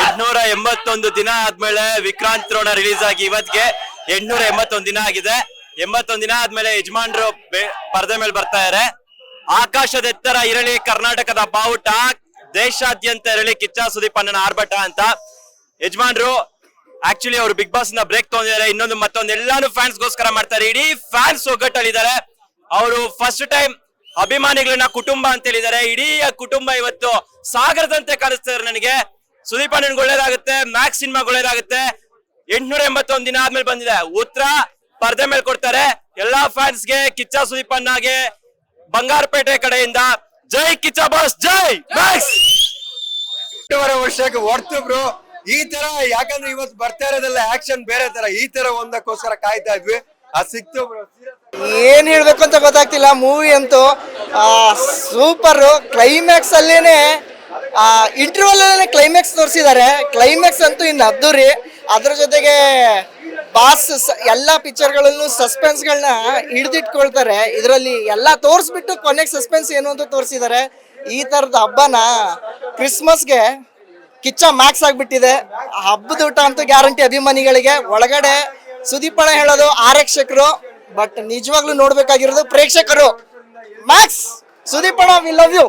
881 ದಿನ ಆದ್ಮೇಲೆ ವಿಕ್ರಾಂತ್ ರೋಣ ರಿಲೀಸ್ ಆಗಿ ಇವತ್ತಿಗೆ 881 ದಿನ ಆಗಿದೆ. 81 ದಿನ ಆದ್ಮೇಲೆ ಯಜಮಾನ್ರು ಪರದೆ ಮೇಲೆ ಬರ್ತಾ ಇದಾರೆ. ಆಕಾಶದ ಎತ್ತರ ಇರಲಿ ಕರ್ನಾಟಕದ ಬಾವುಟ, ದೇಶಾದ್ಯಂತ ಇರಲಿ ಕಿಚ್ಚ ಸುದೀಪ್ ಅಣ್ಣನ ಆರ್ಭಟ ಅಂತ. ಯಜಮಾನ್ರು ಆಕ್ಚುಲಿ ಅವರು ಬಿಗ್ ಬಾಸ್ ಇಂದ ಬ್ರೇಕ್ ತಗೊಂಡಿದ್ದಾರೆ. ಇನ್ನೊಂದು ಮತ್ತೊಂದು ಎಲ್ಲಾನು ಫ್ಯಾನ್ಸ್ ಗೋಸ್ಕರ ಮಾಡ್ತಾರೆ. ಇಡೀ ಫ್ಯಾನ್ಸ್ ಒಗ್ಗಟ್ಟಲ್ಲಿದ್ದಾರೆ. ಅವರು ಫಸ್ಟ್ ಟೈಮ್ ಅಭಿಮಾನಿಗಳನ್ನ ಕುಟುಂಬ ಅಂತ ಹೇಳಿದ್ದಾರೆ. ಇಡೀ ಕುಟುಂಬ ಇವತ್ತು ಸಾಗರದಂತೆ ಕಾಣಿಸ್ತಾರೆ ನನಗೆ. ಸುದೀಪ್ ಅಣ್ಣನ್ಗೆ ಒಳ್ಳೇದಾಗುತ್ತೆ, ಮ್ಯಾಕ್ಸ್ ಸಿನಿಮಾಗೆ ಒಳ್ಳೇದಾಗುತ್ತೆ. 881 ದಿನ ಆದ್ಮೇಲೆ ಬಂದಿದೆ. ಉತ್ತರ ಪರದೆ ಮೇಲೆ ಕೊಡ್ತಾರೆ. ಎಲ್ಲಾ ಫ್ಯಾನ್ಸ್ಗೆ, ಕಿಚ್ಚ ಸುದೀಪ್ ಅಣ್ಣಗೆ ಬಂಗಾರಪೇಟೆ ಕಡೆಯಿಂದ ಜೈ ಕಿಚ್ಚ ಬಾಸ್, ಜೈ ಮ್ಯಾಕ್ಸ್. 8.5 ವರ್ಷಕ್ಕೆ ಹೊರ್ತು ಬ್ರೋ. ಈ ತರ ಯಾಕಂದ್ರೆ ಇವತ್ತು ಬರ್ತಾ ಇರೋದೆಲ್ಲ ಆಕ್ಷನ್ ಬೇರೆ ತರ. ಈ ತರ ಒಂದಕ್ಕೋಸ್ಕರ ಕಾಯ್ತಾ ಇದ್ವಿ, ಅದು ಸಿಕ್ತು ಬ್ರೋ. ಏನ್ ಹೇಳ್ಬೇಕು ಅಂತ ಗೊತ್ತಾಗ್ತಿಲ್ಲ. ಮೂವಿ ಅಂತೂ ಸೂಪರ್. ಕ್ಲೈಮ್ಯಾಕ್ಸ್ ಅಲ್ಲೇನೆ ಇಂಟರ್ವಲ್ ಅಲ್ಲೇ ಕ್ಲೈಮ್ಯಾಕ್ಸ್ ತೋರಿಸಿದ್ದಾರೆ. ಕ್ಲೈಮ್ಯಾಕ್ಸ್ ಅಂತೂ ಇನ್ನು ಅದ್ದೂರಿ. ಅದ್ರ ಜೊತೆಗೆ ಬಾಸ್ ಎಲ್ಲಾ ಪಿಕ್ಚರ್ಗಳಲ್ಲೂ ಸಸ್ಪೆನ್ಸ್ಗಳನ್ನ ಹಿಡಿದಿಟ್ಕೊಳ್ತಾರೆ. ಇದರಲ್ಲಿ ಎಲ್ಲ ತೋರಿಸ್ಬಿಟ್ಟು ಕೊನೆಗೆ ಸಸ್ಪೆನ್ಸ್ ಏನು ಅಂತ ತೋರಿಸಿದ್ದಾರೆ. ಈ ತರದ ಹಬ್ಬನ ಕ್ರಿಸ್ಮಸ್ಗೆ ಕಿಚ್ಚ ಮ್ಯಾಕ್ಸ್ ಆಗ್ಬಿಟ್ಟಿದೆ. ಹಬ್ಬದ ಊಟ ಅಂತೂ ಗ್ಯಾರಂಟಿ ಅಭಿಮಾನಿಗಳಿಗೆ. ಒಳಗಡೆ ಸುದೀಪಣ್ಣ ಹೇಳೋದು ಆರಕ್ಷಕರು, ಬಟ್ ನಿಜವಾಗ್ಲೂ ನೋಡ್ಬೇಕಾಗಿರೋದು ಪ್ರೇಕ್ಷಕರು. ಮ್ಯಾಕ್ಸ್, ಸುದೀಪಣ್ಣ, ವಿ ಲವ್ ಯು.